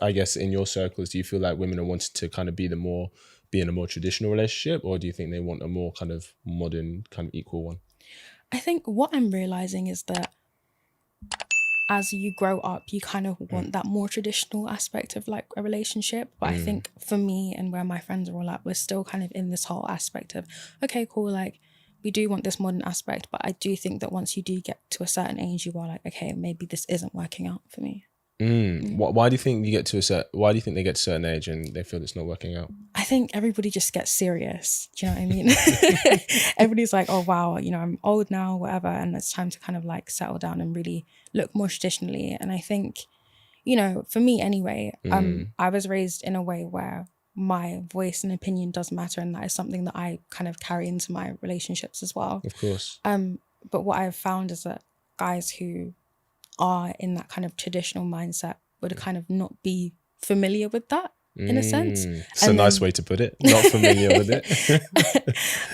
I guess in your circles, do you feel like women are wanting to kind of be in a more traditional relationship, or do you think they want a more kind of modern, kind of equal one? I think what I'm realizing is that as you grow up, you kind of want that more traditional aspect of like a relationship. But I think for me and where my friends are all at, we're still kind of in this whole aspect of, okay, cool, like we do want this modern aspect. But I do think that once you do get to a certain age, you are like, okay, maybe this isn't working out for me. Why do you think why do you think they get to a certain age and they feel it's not working out? I think everybody just gets serious. Do you know what I mean? Everybody's like, oh, wow, you know, I'm old now, whatever. And it's time to kind of like settle down and really look more traditionally. And I think, you know, for me anyway, I was raised in a way where my voice and opinion does matter. And that is something that I kind of carry into my relationships as well. Of course. But what I've found is that guys who are in that kind of traditional mindset would kind of not be familiar with that in a sense. It's a nice way to put it. Not familiar with it.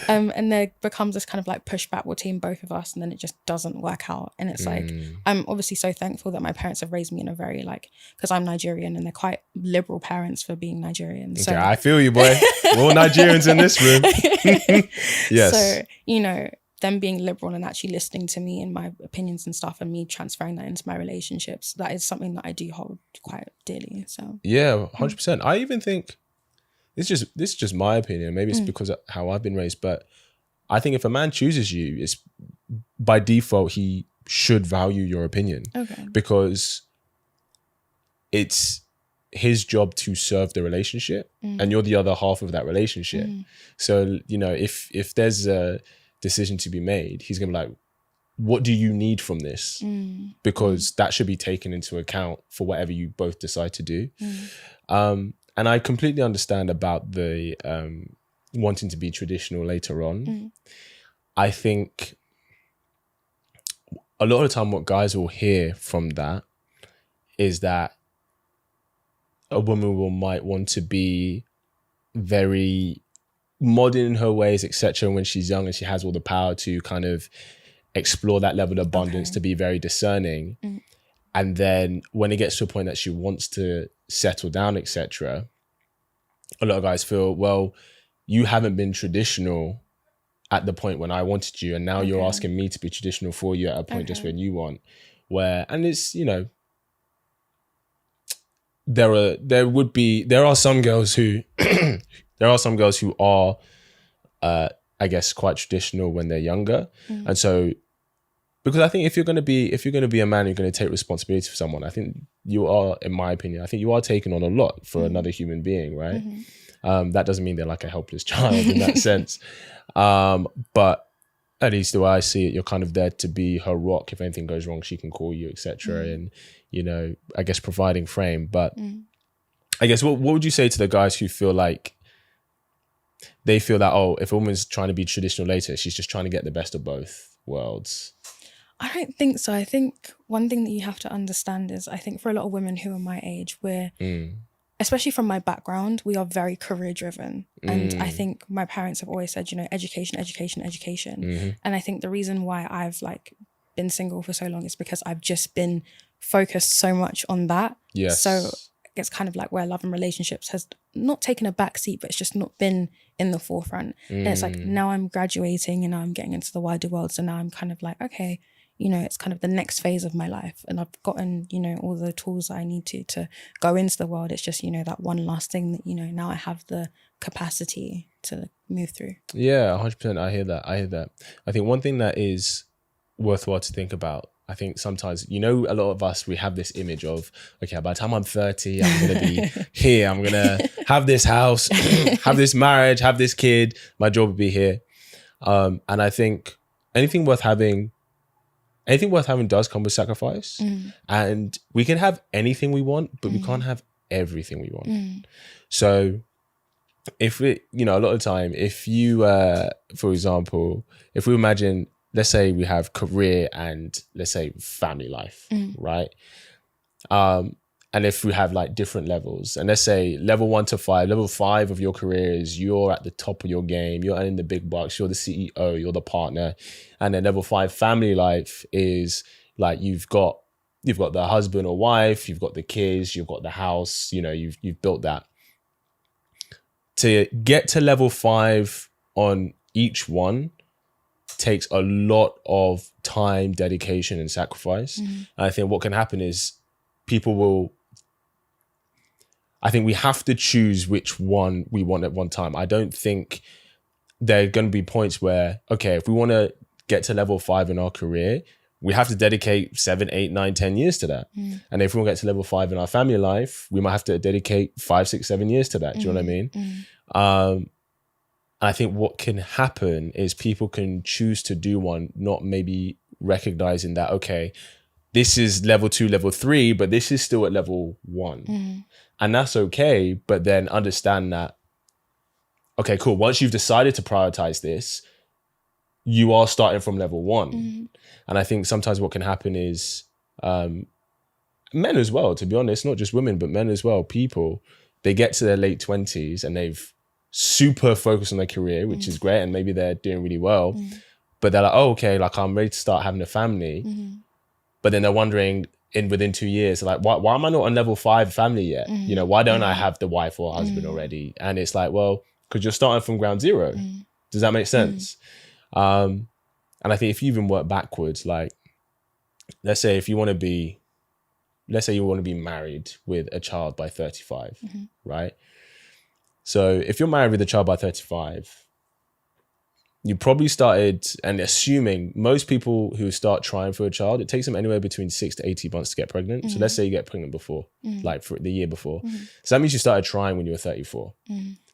And there becomes this kind of like pushback between both of us, and then it just doesn't work out. And it's like, I'm obviously so thankful that my parents have raised me in a very like, because I'm Nigerian and they're quite liberal parents for being Nigerian. So okay, I feel you, boy. We're all Nigerians in this room. Yes. So, you know, them being liberal and actually listening to me and my opinions and stuff, and me transferring that into my relationships, that is something that I do hold quite dearly. So yeah, 100%. I even think this is just my opinion. Maybe it's because of how I've been raised, but I think if a man chooses you, it's by default he should value your opinion. Okay. Because it's his job to serve the relationship, and you're the other half of that relationship. So, you know, if there's a decision to be made, he's gonna be like, what do you need from this? Because that should be taken into account for whatever you both decide to do. And I completely understand about the wanting to be traditional later on. I think a lot of the time what guys will hear from that is that a woman might want to be very modern in her ways, etc. when she's young and she has all the power to kind of explore that level of abundance, to be very discerning. And then when it gets to a point that she wants to settle down, etc., a lot of guys feel, well, you haven't been traditional at the point when I wanted you, and now you're asking me to be traditional for you at a point just when you want. And it's, you know, there are some girls who are I guess quite traditional when they're younger. And so, because I think if you're going to be a man, you're going to take responsibility for someone. I think you are, in my opinion, I think you are taking on a lot for another human being, right? That doesn't mean they're like a helpless child in that sense. But at least the way I see it, you're kind of there to be her rock. If anything goes wrong, she can call you, etc. And, you know, I guess providing frame. But I guess what would you say to the guys who feel like they feel that, oh, if a woman's trying to be traditional later, she's just trying to get the best of both worlds? I don't think so. I think one thing that you have to understand is, I think for a lot of women who are my age, we're, especially from my background, we are very career driven. And I think my parents have always said, you know, education, education, education. And I think the reason why I've like been single for so long is because I've just been focused so much on that. Yes. So it's kind of like where love and relationships has not taken a back seat, but it's just not been in the forefront. And it's like, now I'm graduating and now I'm getting into the wider world. So now I'm kind of like, okay, you know, it's kind of the next phase of my life. And I've gotten, you know, all the tools that I need to go into the world. It's just, you know, that one last thing that, you know, now I have the capacity to move through. Yeah, 100%. I hear that. I think one thing that is worthwhile to think about, I think sometimes, you know, a lot of us, we have this image of, okay, by the time I'm 30, I'm going to be here. I'm going to have this house, have this marriage, have this kid. My job will be here. And I think anything worth having does come with sacrifice. And we can have anything we want, but we can't have everything we want. So if we, you know, a lot of the time, if you, for example, if we imagine, let's say we have career and let's say family life, right? And if we have like different levels, and let's say level 1 to 5, level 5 of your career is you're at the top of your game, you're earning the big bucks, you're the CEO, you're the partner. And then level 5 family life is like you've got you've got the husband or wife, you've got the kids, you've got the house, you know, you've built that. To get to level 5 on each one takes a lot of time, dedication, and sacrifice. And I think what can happen is I think we have to choose which one we want at one time. I don't think there are going to be points where, okay, if we want to get to level 5 in our career, we have to dedicate 7, 8, 9, 10 years to that. And if we want to get to level 5 in our family life, we might have to dedicate 5, 6, 7 years to that. Do you know what I mean? I think what can happen is people can choose to do one, not maybe recognizing that, okay, this is level 2, level 3, but this is still at level 1. And that's okay. But then understand that, okay, cool. Once you've decided to prioritize this, you are starting from level 1. And I think sometimes what can happen is men as well, to be honest, not just women, but men as well, people, they get to their late 20s and they've super focused on their career, which is great. And maybe they're doing really well, but they're like, oh, okay, like I'm ready to start having a family. But then they're wondering within 2 years, like, why am I not on level 5 family yet? You know, why don't I have the wife or husband already? And it's like, well, because you're starting from ground zero. Does that make sense? And I think if you even work backwards, like, let's say you want to be married with a child by 35, right? So if you're married with a child by 35, you probably started, and assuming most people who start trying for a child, it takes them anywhere between 6 to 18 months to get pregnant. So let's say you get pregnant before, like for the year before. So that means you started trying when you were 34.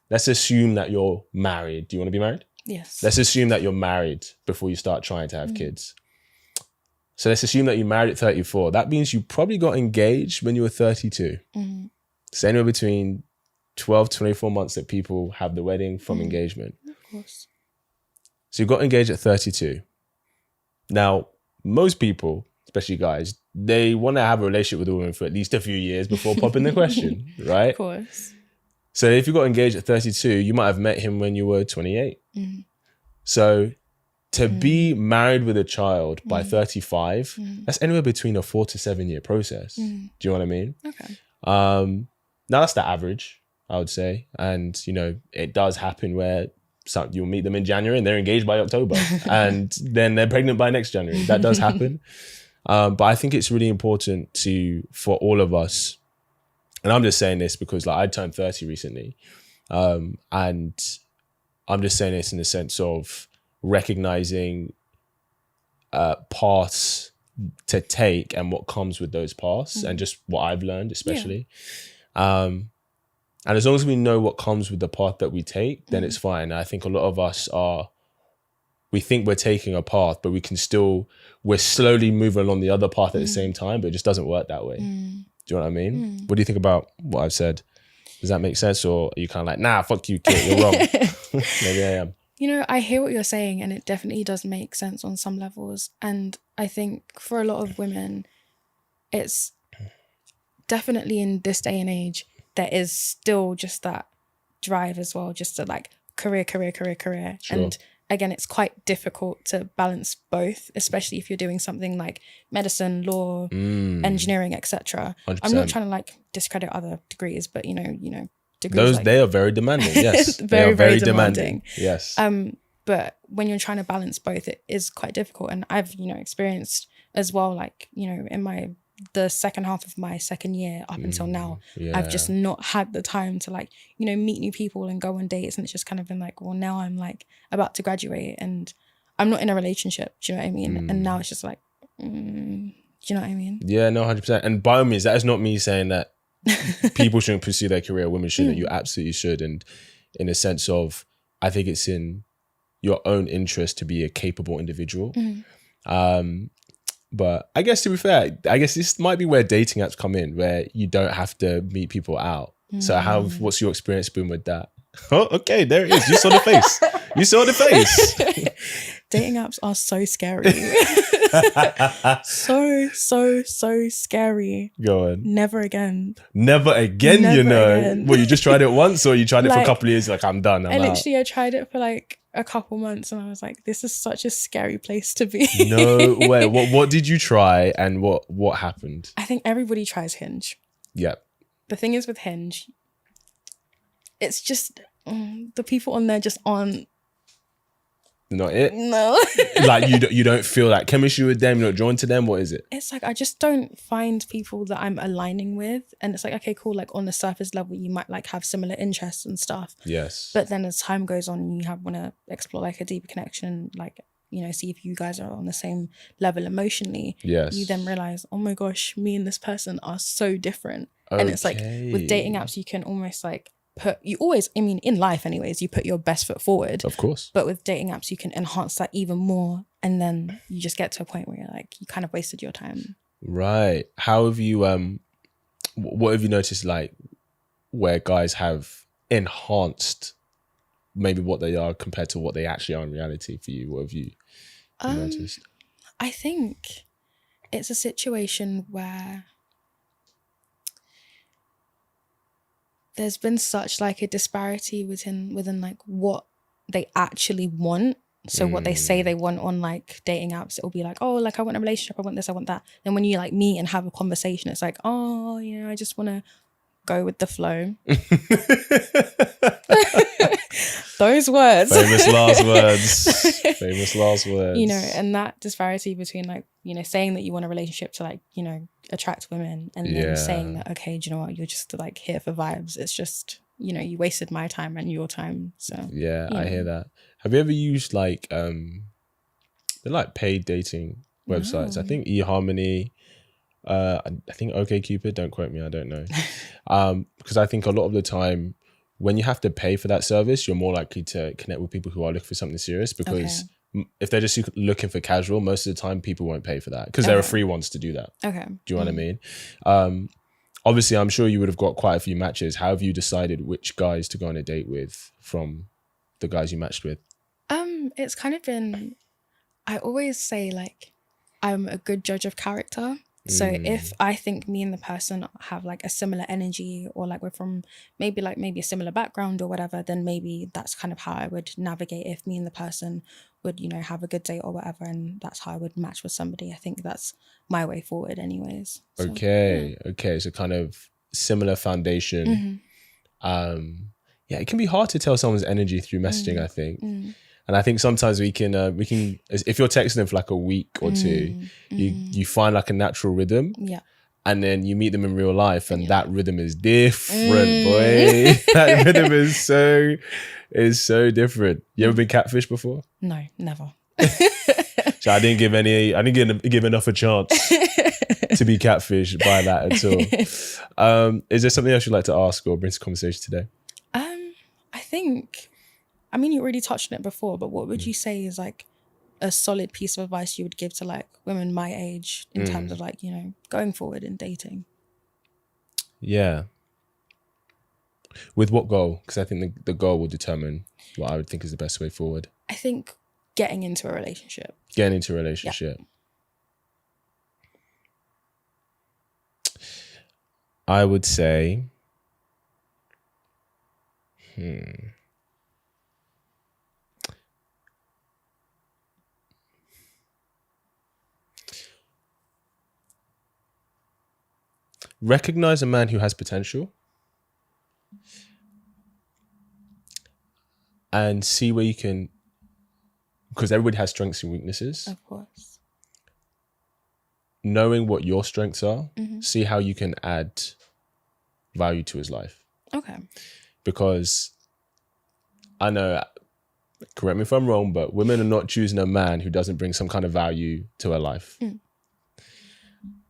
Let's assume that you're married. Do you want to be married? Yes. Let's assume that you're married before you start trying to have kids. So let's assume that you married at 34. That means you probably got engaged when you were 32. So anywhere between 12 to 24 months that people have the wedding from engagement. Of course. So you got engaged at 32. Now, most people, especially guys, they want to have a relationship with a woman for at least a few years before popping the question, right? Of course. So if you got engaged at 32, you might have met him when you were 28. So to be married with a child by 35, that's anywhere between a 4 to 7 year process. Do you know what I mean? Okay. Now that's the average, I would say. And, you know, it does happen where you'll meet them in January and they're engaged by October and then they're pregnant by next January. That does happen. But I think it's really important for all of us, and I'm just saying this because like I turned 30 recently. And I'm just saying this in the sense of recognizing paths to take and what comes with those paths and just what I've learned, especially. And as long as we know what comes with the path that we take, then it's fine. I think a lot of us we think we're taking a path, but we're slowly moving along the other path at the same time, but it just doesn't work that way. Do you know what I mean? What do you think about what I've said? Does that make sense? Or are you kind of like, nah, fuck you, kid, you're wrong? Maybe I am. You know, I hear what you're saying and it definitely does make sense on some levels. And I think for a lot of women, it's definitely in this day and age, there is still just that drive as well, just to like career. Sure. And again, it's quite difficult to balance both, especially if you're doing something like medicine, law, engineering, etc. I'm not trying to like discredit other degrees, but you know, degrees they are very demanding. Yes, very demanding. Yes. But when you're trying to balance both, it is quite difficult. And I've experienced as well, like in the second half of my second year up until now, I've just not had the time to like meet new people and go on dates, and it's just kind of been like, well, now I'm like about to graduate and I'm not in a relationship, do you know what I mean? And now it's just like, do you know what I mean? Yeah, no, 100%. And by all means, that is not me saying that people shouldn't pursue their career, women shouldn't. You absolutely should. And in a sense of, I think it's in your own interest to be a capable individual. But I guess to be fair, I guess this might be where dating apps come in, where you don't have to meet people out. So what's your experience been with that? Oh, okay, there it is. You saw the face. You saw the face. Dating apps are so scary. so scary. Go on. Never again. Never again, Never again. Well, you just tried it once, or you tried it for a couple of years, like, I'm done, I'm out. I tried it for like a couple months and I was like, this is such a scary place to be. No way. What did you try and what happened? I think everybody tries Hinge. Yeah. The thing is with Hinge, it's just the people on there just aren't. Not it? No. Like you don't feel that chemistry with them, you're not drawn to them? What is it? It's like I just don't find people that I'm aligning with. And it's like, okay, cool, like on the surface level you might like have similar interests and stuff. Yes. But then as time goes on and you want to explore like a deeper connection, like, you know, see if you guys are on the same level emotionally. Yes. You then realize, oh my gosh, me and this person are so different. Okay. And it's like with dating apps you can almost like in life anyways, you put your best foot forward. Of course. But with dating apps, you can enhance that even more. And then you just get to a point where you're like, you kind of wasted your time. Right. How have you, what have you noticed like where guys have enhanced maybe what they are compared to what they actually are in reality for you? What have you noticed? I think it's a situation where there's been such like a disparity within like what they actually want. So what they say they want on like dating apps, it'll be like, oh, like I want a relationship, I want this, I want that. Then when you like meet and have a conversation, it's like, oh, you know, I just want to go with the flow. Those words. Famous last words. Famous last words. You know, and that disparity between like, you know, saying that you want a relationship to like, you know, attract women and then saying that, okay, do you know what, you're just like here for vibes. It's just, you know, you wasted my time and your time. So yeah, I hear that. Have you ever used like they're like paid dating websites? I think eHarmony, I think OkCupid, don't quote me, I don't know. Because I think a lot of the time when you have to pay for that service, you're more likely to connect with people who are looking for something serious, because if they're just looking for casual, most of the time people won't pay for that because there are free ones to do that. Okay. Do you know what I mean? Obviously, I'm sure you would have got quite a few matches. How have you decided which guys to go on a date with from the guys you matched with? It's kind of been, I always say like, I'm a good judge of character. So if I think me and the person have like a similar energy, or like we're from maybe a similar background or whatever, then maybe that's kind of how I would navigate if me and the person would, you know, have a good date or whatever, and that's how I would match with somebody. I think that's my way forward anyways. So, okay. So kind of similar foundation. Yeah, it can be hard to tell someone's energy through messaging, I think. And I think sometimes we can, if you're texting them for like a week or two, you find like a natural rhythm. Yeah. And then you meet them in real life and that rhythm is different, boy. That rhythm is so different. You ever been catfished before? No, never. So I didn't give enough a chance to be catfished by that at all. Is there something else you'd like to ask or bring to conversation today? I think, I mean, you already touched on it before, but what would you say is like a solid piece of advice you would give to like women my age in terms of like, you know, going forward in dating? Yeah. With what goal? Because I think the goal will determine what I would think is the best way forward. I think getting into a relationship. Getting into a relationship. Yeah. I would say, recognize a man who has potential and see where you can, because everybody has strengths and weaknesses. Of course. Knowing what your strengths are, see how you can add value to his life. Okay. Because I know, correct me if I'm wrong, but women are not choosing a man who doesn't bring some kind of value to her life.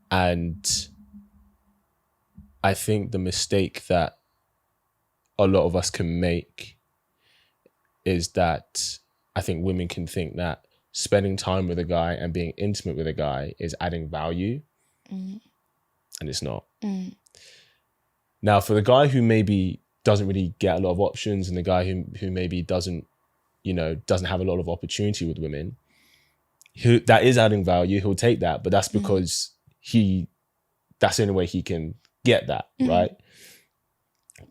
And I think the mistake that a lot of us can make is that I think women can think that spending time with a guy and being intimate with a guy is adding value. And it's not. Now, for the guy who maybe doesn't really get a lot of options and the guy who maybe doesn't have a lot of opportunity with women, that is adding value, he'll take that, but that's because that's the only way he can get that, right?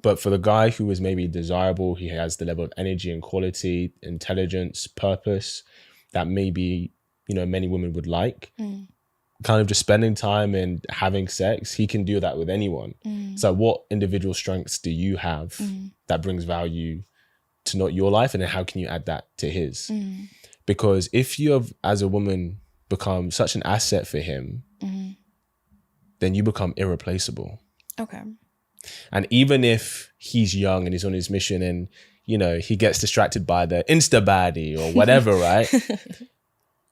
But for the guy who is maybe desirable, he has the level of energy and quality, intelligence, purpose that maybe, you know, many women would like. Kind of just spending time and having sex, he can do that with anyone. So what individual strengths do you have that brings value to not your life, and then how can you add that to his? Because if you have, as a woman, become such an asset for him, then you become irreplaceable. Okay. And even if he's young and he's on his mission and, you know, he gets distracted by the Insta baddie or whatever, right?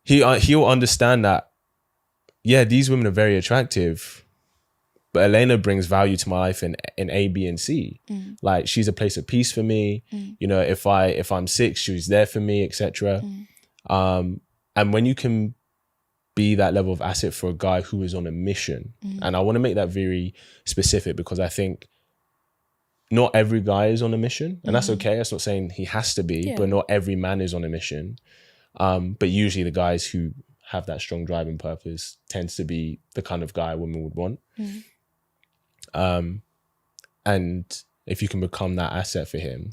He'll understand that, yeah, these women are very attractive, but Elena brings value to my life in A, B, and C. Like, she's a place of peace for me. You know, if I'm sick, she's there for me, etc. And when you can be that level of asset for a guy who is on a mission, and I want to make that very specific because I think not every guy is on a mission, and that's okay. That's not saying he has to be, but not every man is on a mission. But usually the guys who have that strong driving purpose tends to be the kind of guy a woman would want. And if you can become that asset for him,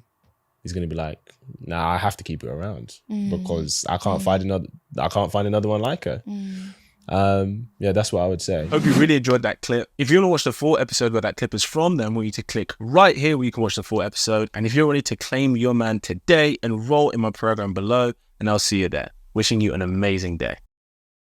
he's going to be like, nah, I have to keep it around because I can't find another one like her. Yeah, that's what I would say. Hope you really enjoyed that clip. If you want to watch the full episode where that clip is from, then I want you to click right here where you can watch the full episode. And if you're ready to claim your man today, enroll in my program below, and I'll see you there. Wishing you an amazing day.